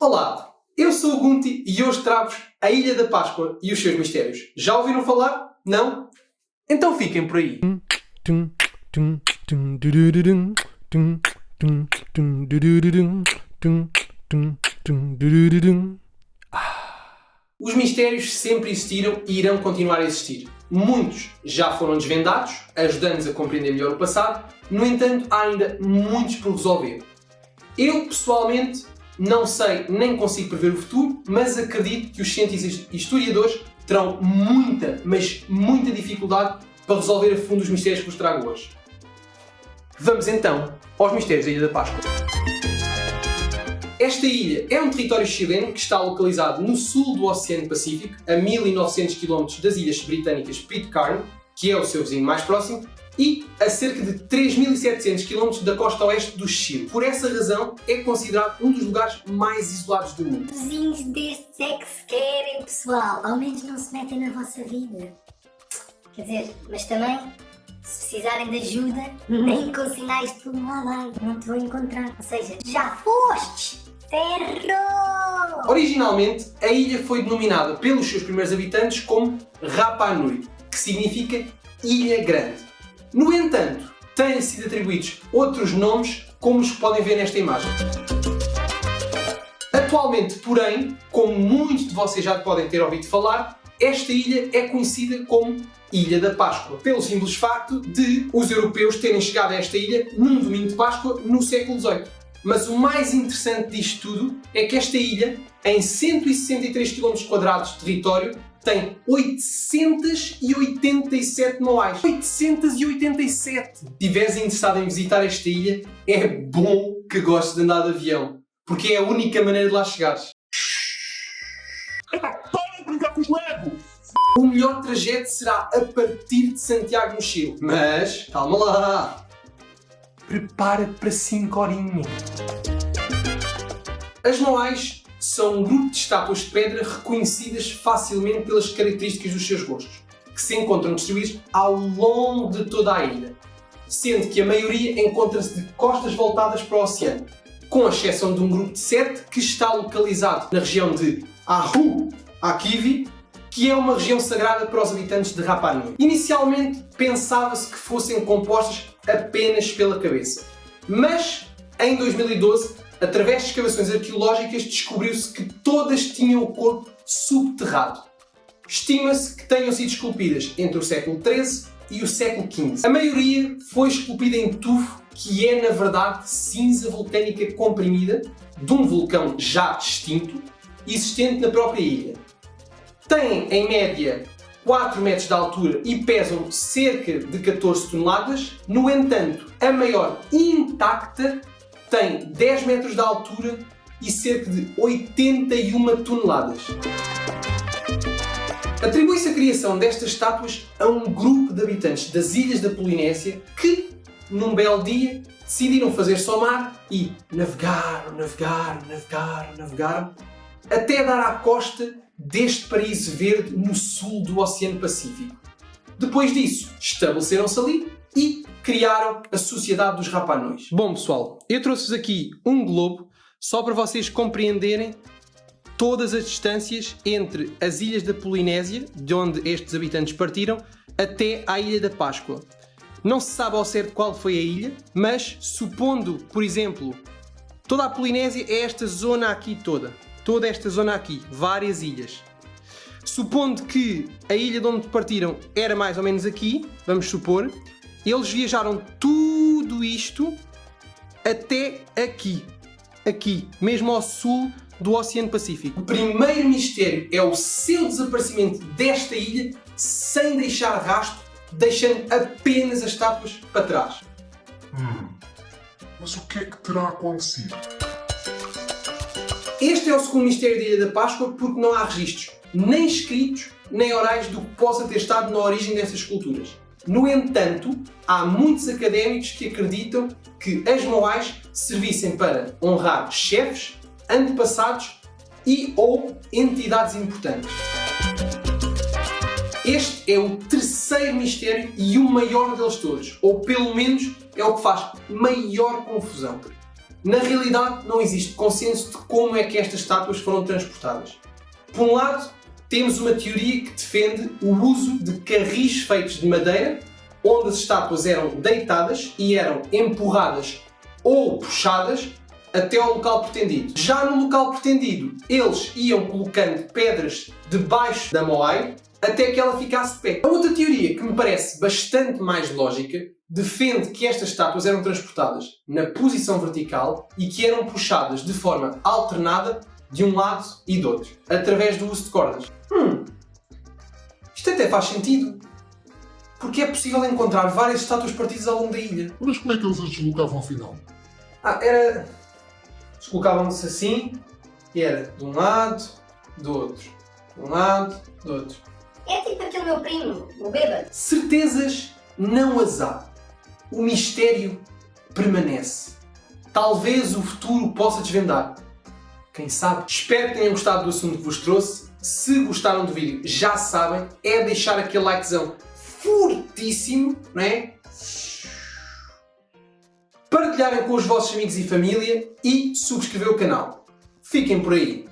Olá, eu sou o Gunti e hoje trago-vos a Ilha da Páscoa e os seus mistérios. Já ouviram falar? Não? Então fiquem por aí. Os mistérios sempre existiram e irão continuar a existir. Muitos já foram desvendados, ajudando-nos a compreender melhor o passado. No entanto, há ainda muitos por resolver. Eu, pessoalmente, não sei nem consigo prever o futuro, mas acredito que os cientistas e historiadores terão muita, mas muita dificuldade para resolver a fundo os mistérios que vos trago hoje. Vamos então aos mistérios da Ilha da Páscoa. Esta ilha é um território chileno que está localizado no sul do Oceano Pacífico, a 1900 km das ilhas britânicas Pitcairn, que é o seu vizinho mais próximo, e a cerca de 3700 km da costa oeste do Chile. Por essa razão, é considerado um dos lugares mais isolados do mundo. Vizinhos destes é que se querem, pessoal. Ao menos não se metem na vossa vida. Quer dizer, mas também, se precisarem de ajuda, nem com sinais de fumo não te vou encontrar. Ou seja, já fostes! Terror! Originalmente, a ilha foi denominada pelos seus primeiros habitantes como Rapa Nui, que significa Ilha Grande. No entanto, têm sido atribuídos outros nomes, como os que podem ver nesta imagem. Atualmente, porém, como muitos de vocês já podem ter ouvido falar, esta ilha é conhecida como Ilha da Páscoa, pelo simples facto de os europeus terem chegado a esta ilha num domingo de Páscoa no século XVIII. Mas o mais interessante disto tudo é que esta ilha, em 163 km² de território, tem 887 moais. 887! Se estiveres interessado em visitar esta ilha, é bom que gostes de andar de avião, porque é a única maneira de lá chegares. Para de brincar com os Lego! O melhor trajeto será a partir de Santiago, no Chile. Mas, calma lá! Prepara-te para 5 horinhas. As moais são um grupo de estátuas de pedra reconhecidas facilmente pelas características dos seus rostos, que se encontram distribuídos ao longo de toda a ilha, sendo que a maioria encontra-se de costas voltadas para o oceano, com a exceção de um grupo de 7 que está localizado na região de Ahu Akivi, que é uma região sagrada para os habitantes de Rapa Nui. Inicialmente pensava-se que fossem compostas apenas pela cabeça, mas em 2012, através de escavações arqueológicas, descobriu-se que todas tinham o corpo subterrado. Estima-se que tenham sido esculpidas entre o século XIII e o século XV. A maioria foi esculpida em tufo, que é na verdade cinza volcânica comprimida de um vulcão já extinto, existente na própria ilha. Têm, em média, 4 metros de altura e pesam cerca de 14 toneladas. No entanto, a maior intacta tem 10 metros de altura e cerca de 81 toneladas. Atribui-se a criação destas estátuas a um grupo de habitantes das ilhas da Polinésia que, num belo dia, decidiram fazer somar e navegaram, até dar à costa deste paraíso verde no sul do Oceano Pacífico. Depois disso, estabeleceram-se ali e criaram a Sociedade dos Rapa Nuis. Bom pessoal, eu trouxe-vos aqui um globo só para vocês compreenderem todas as distâncias entre as ilhas da Polinésia, de onde estes habitantes partiram, até à Ilha da Páscoa. Não se sabe ao certo qual foi a ilha, mas supondo, por exemplo, toda a Polinésia é esta zona aqui toda esta zona aqui, várias ilhas. Supondo que a ilha de onde partiram era mais ou menos aqui, vamos supor, eles viajaram tudo isto até aqui, mesmo ao sul do Oceano Pacífico. O primeiro mistério é o seu desaparecimento desta ilha sem deixar rastro, deixando apenas as estátuas para trás. Mas o que é que terá acontecido? Este é o segundo mistério da Ilha da Páscoa porque não há registros, nem escritos, nem orais do que possa ter estado na origem destas esculturas. No entanto, há muitos académicos que acreditam que as moais servissem para honrar chefes, antepassados e ou entidades importantes. Este é o terceiro mistério e o maior deles todos, ou pelo menos é o que faz maior confusão. Na realidade, não existe consenso de como é que estas estátuas foram transportadas. Por um lado, temos uma teoria que defende o uso de carris feitos de madeira, onde as estátuas eram deitadas e eram empurradas ou puxadas até ao local pretendido. Já no local pretendido, eles iam colocando pedras debaixo da moai até que ela ficasse de pé. A outra teoria, que me parece bastante mais lógica, defende que estas estátuas eram transportadas na posição vertical e que eram puxadas de forma alternada de um lado e do outro, através do uso de cordas. Isto até faz sentido, porque é possível encontrar várias estátuas partidas ao longo da ilha. Mas como é que eles as deslocavam afinal? Eles colocavam-se assim, e era de um lado, do outro, de um lado, do outro. É tipo aquele meu primo, o bêbado. Certezas não as há. O mistério permanece. Talvez o futuro possa desvendar. Quem sabe? Espero que tenham gostado do assunto que vos trouxe. Se gostaram do vídeo, já sabem, é deixar aquele likezão fortíssimo, não é? Partilharem com os vossos amigos e família e subscrever o canal. Fiquem por aí.